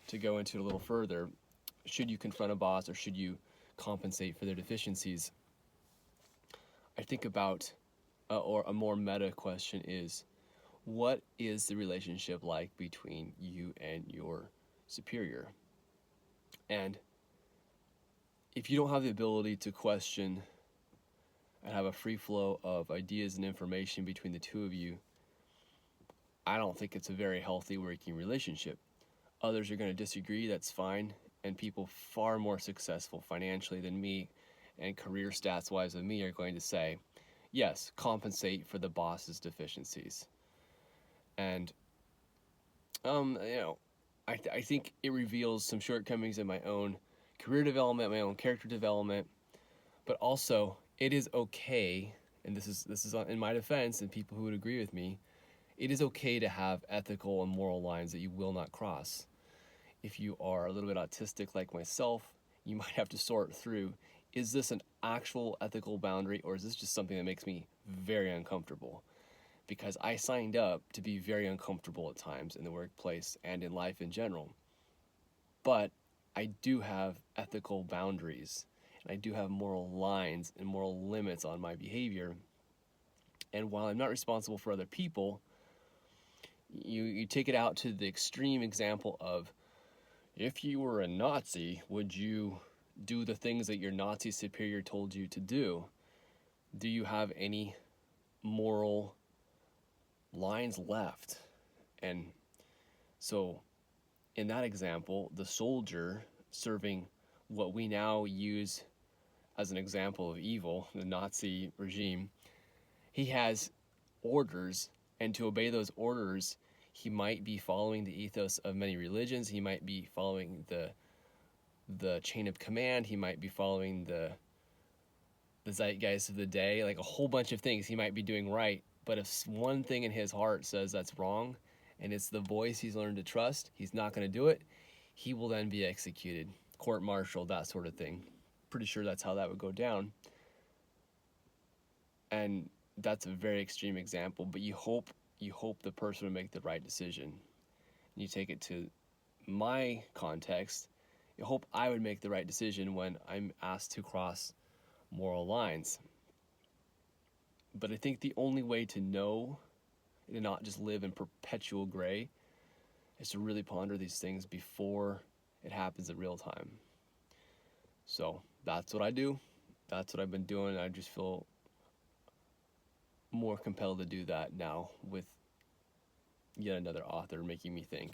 to go into it a little further, should you confront a boss or should you compensate for their deficiencies? I think about, or a more meta question is, what is the relationship like between you and your superior? And if you don't have the ability to question and have a free flow of ideas and information between the two of you, I don't think it's a very healthy working relationship. Others are going to disagree, that's fine. And people far more successful financially than me and career stats wise than me are going to say, yes, compensate for the boss's deficiencies. And, I think it reveals some shortcomings in my own career development, my own character development, but also it is okay, and this is in my defense, and people who would agree with me, it is okay to have ethical and moral lines that you will not cross. If you are a little bit autistic like myself, you might have to sort through, is this an actual ethical boundary or is this just something that makes me very uncomfortable? Because I signed up to be very uncomfortable at times in the workplace and in life in general. But I do have ethical boundaries and I do have moral lines and moral limits on my behavior. And while I'm not responsible for other people, you take it out to the extreme example of, if you were a Nazi, would you do the things that your Nazi superior told you to do? Do you have any moral lines left? And so, in that example, the soldier serving what we now use as an example of evil, the Nazi regime, he has orders, and to obey those orders, he might be following the ethos of many religions. He might be following the chain of command. He might be following the zeitgeist of the day, like a whole bunch of things he might be doing right. But if one thing in his heart says that's wrong, and it's the voice he's learned to trust, he's not going to do it. He will then be executed, court-martialed, that sort of thing. Pretty sure that's how that would go down. And that's a very extreme example, but you hope the person would make the right decision. And you take it to my context, you hope I would make the right decision when I'm asked to cross moral lines. But I think the only way to know and not just live in perpetual gray is to really ponder these things before it happens in real time. So that's what I do. That's what I've been doing. I just feel more compelled to do that now with yet another author making me think.